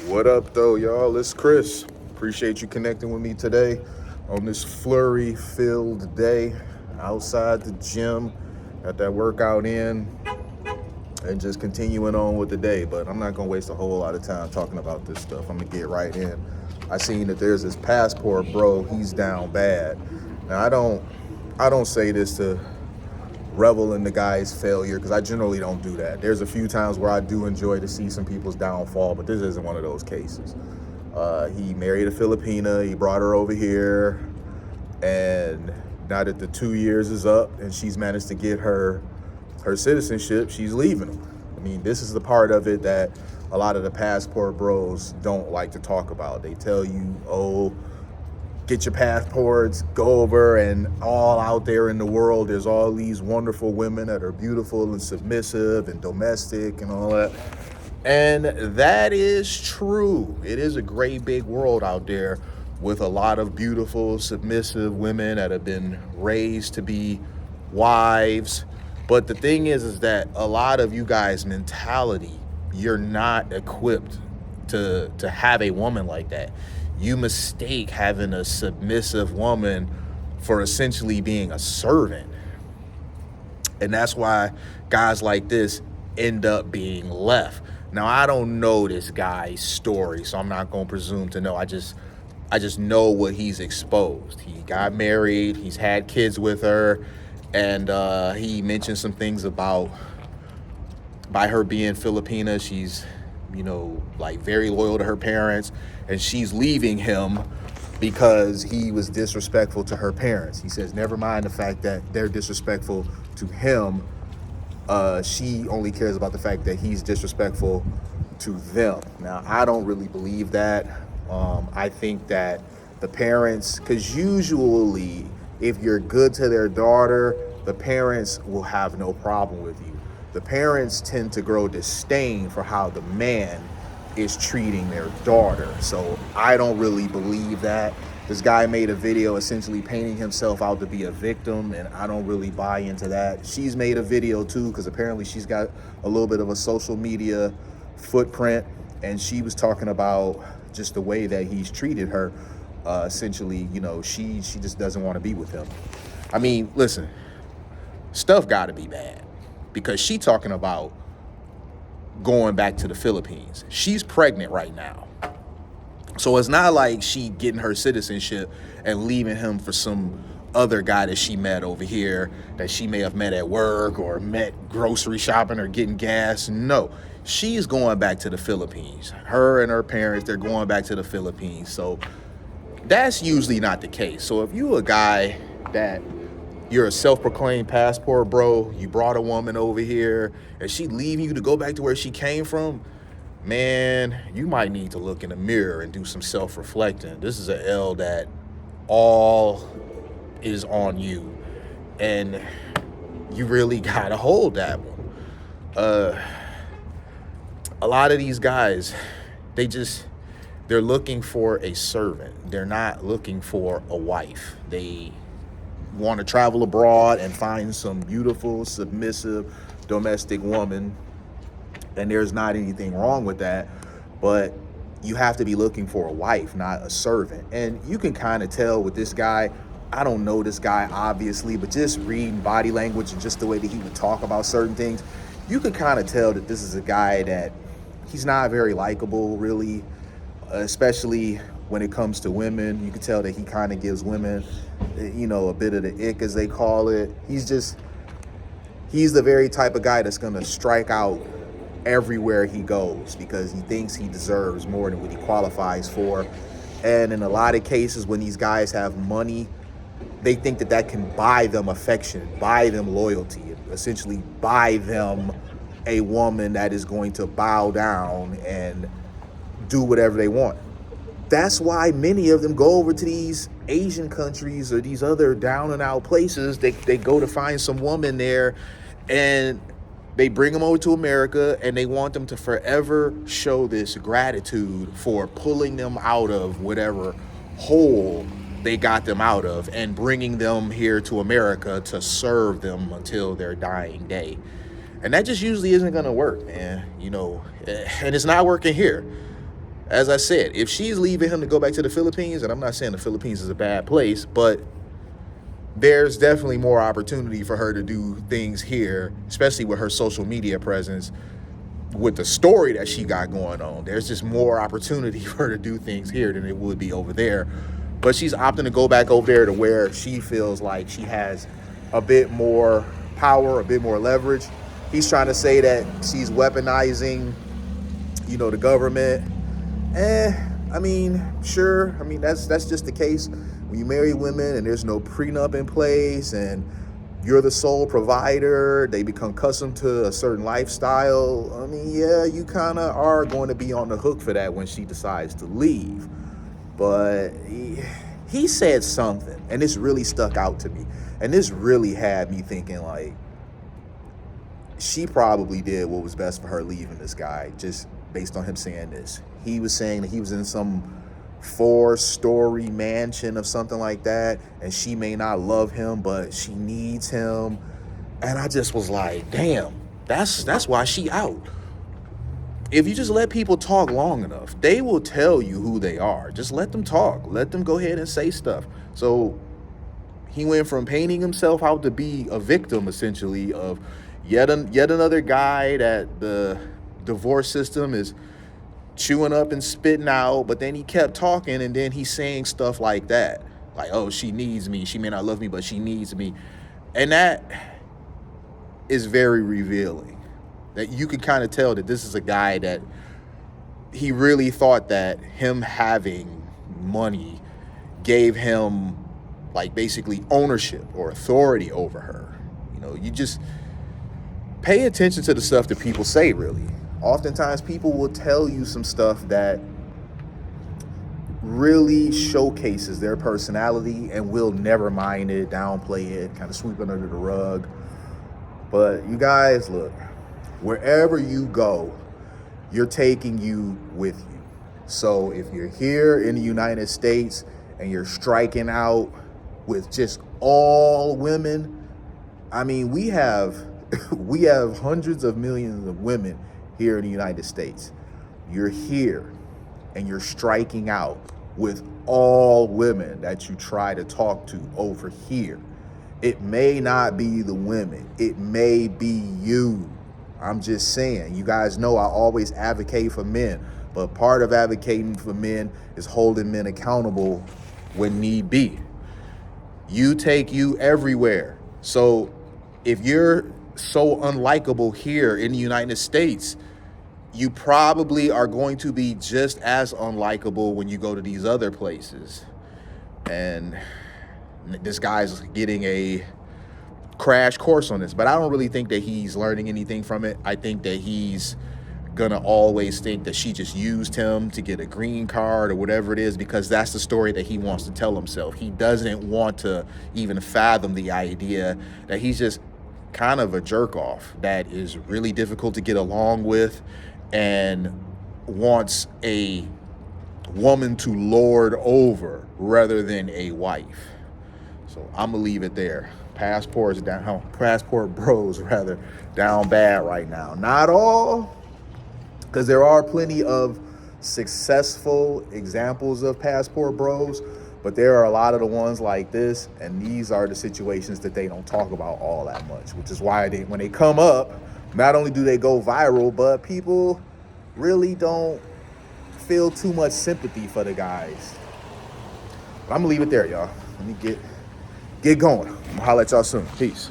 What up, though, y'all? It's Chris. Appreciate you connecting with me today on this flurry-filled day outside the gym. Got that workout in and just continuing on with the day. But I'm not going to waste a whole lot of time talking about this stuff. I'm going to get right in. I seen that there's this passport bro. He's down bad. Now, I don't say this to revel in the guy's failure because I generally don't do that. There's a few times where I do enjoy to see some people's downfall, but this isn't one of those cases. He married a Filipina. He brought her over here, and now that the 2 years is up and she's managed to get her citizenship, she's leaving him. I mean, this is the part of it that a lot of the passport bros don't like to talk about. They tell you, oh, get your passports, go over, and all out there in the world, there's all these wonderful women that are beautiful and submissive and domestic and all that. And that is true. It is a great big world out there with a lot of beautiful, submissive women that have been raised to be wives. But the thing is that a lot of you guys' mentality, you're not equipped to have a woman like that. You mistake having a submissive woman for essentially being a servant. And that's why guys like this end up being left. Now, I don't know this guy's story, so I'm not going to presume to know. I just know what he's exposed. He got married, he's had kids with her, and he mentioned some things about, by her being Filipina, she's, like very loyal to her parents, and she's leaving him because he was disrespectful to her parents. He says, never mind the fact that they're disrespectful to him. She only cares about the fact that he's disrespectful to them. Now, I don't really believe that. I think that the parents, because usually if you're good to their daughter, the parents will have no problem with you. The parents tend to grow disdain for how the man is treating their daughter. So I don't really believe that. This guy made a video essentially painting himself out to be a victim, and I don't really buy into that. She's made a video too, because apparently she's got a little bit of a social media footprint, and she was talking about just the way that he's treated her. Essentially, she just doesn't want to be with him. I mean, listen, stuff got to be bad, because she talking about going back to the Philippines. She's pregnant right now. So it's not like she getting her citizenship and leaving him for some other guy that she met over here, that she may have met at work or met grocery shopping or getting gas. No, she's going back to the Philippines. Her and her parents, they're going back to the Philippines. So that's usually not the case. So if you a guy that you're a self-proclaimed passport bro, you brought a woman over here, and she leaving you to go back to where she came from, man, you might need to look in the mirror and do some self-reflecting. This is an L that all is on you, and you really gotta hold that one. A lot of these guys, they're looking for a servant. They're not looking for a wife. They want to travel abroad and find some beautiful, submissive, domestic woman, and there's not anything wrong with that, but you have to be looking for a wife, not a servant. And you can kind of tell with this guy. I don't know this guy, obviously, but just reading body language and just the way that he would talk about certain things, you could kind of tell that this is a guy that he's not very likable, really, especially when it comes to women. You can tell that he kind of gives women, a bit of the ick, as they call it. He's the very type of guy that's going to strike out everywhere he goes because he thinks he deserves more than what he qualifies for. And in a lot of cases, when these guys have money, they think that can buy them affection, buy them loyalty, essentially buy them a woman that is going to bow down and do whatever they want. That's why many of them go over to these Asian countries or these other down and out places. They go to find some woman there, and they bring them over to America, and they want them to forever show this gratitude for pulling them out of whatever hole they got them out of and bringing them here to America to serve them until their dying day. And that just usually isn't going to work, man. And it's not working here. As I said, if she's leaving him to go back to the Philippines, and I'm not saying the Philippines is a bad place, but there's definitely more opportunity for her to do things here, especially with her social media presence, with the story that she got going on. There's just more opportunity for her to do things here than it would be over there. But she's opting to go back over there to where she feels like she has a bit more power, a bit more leverage. He's trying to say that she's weaponizing, the government. I mean, sure. I mean, that's just the case. When you marry women and there's no prenup in place and you're the sole provider, they become accustomed to a certain lifestyle. I mean, yeah, you kind of are going to be on the hook for that when she decides to leave. But he said something, and this really stuck out to me. And this really had me thinking, like, she probably did what was best for her leaving this guy, just based on him saying this. He was saying that he was in some 4-story mansion or something like that, and she may not love him, but she needs him. And I just was like, damn, that's why she out. If you just let people talk long enough, they will tell you who they are. Just let them talk. Let them go ahead and say stuff. So he went from painting himself out to be a victim, essentially, of yet another guy that the divorce system is chewing up and spitting out. But then he kept talking, and then he's saying stuff like that, like, oh, she needs me, she may not love me, but she needs me. And that is very revealing, that you can kind of tell that this is a guy that he really thought that him having money gave him, like, basically ownership or authority over her. You just pay attention to the stuff that people say, really. Oftentimes people will tell you some stuff that really showcases their personality, and will never mind it, downplay it, kind of sweep it under the rug. But you guys, look, wherever you go, you're taking you with you. So if you're here in the United States and you're striking out with just all women, I mean, we have hundreds of millions of women here in the United States. You're here and you're striking out with all women that you try to talk to over here. It may not be the women, it may be you. I'm just saying, you guys know I always advocate for men, but part of advocating for men is holding men accountable when need be. You take you everywhere. So if you're so unlikable here in the United States, you probably are going to be just as unlikable when you go to these other places. And this guy's getting a crash course on this, but I don't really think that he's learning anything from it. I think that he's gonna always think that she just used him to get a green card or whatever it is, because that's the story that he wants to tell himself. He doesn't want to even fathom the idea that he's just kind of a jerk off that is really difficult to get along with and wants a woman to lord over rather than a wife. So I'm gonna leave it there. Passport bros down bad right now. Not all, because there are plenty of successful examples of passport bros, but there are a lot of the ones like this, and these are the situations that they don't talk about all that much, which is why when they come up, not only do they go viral, but people really don't feel too much sympathy for the guys. But I'm gonna leave it there, y'all. Let me get going. I'm gonna holler at y'all soon. Peace.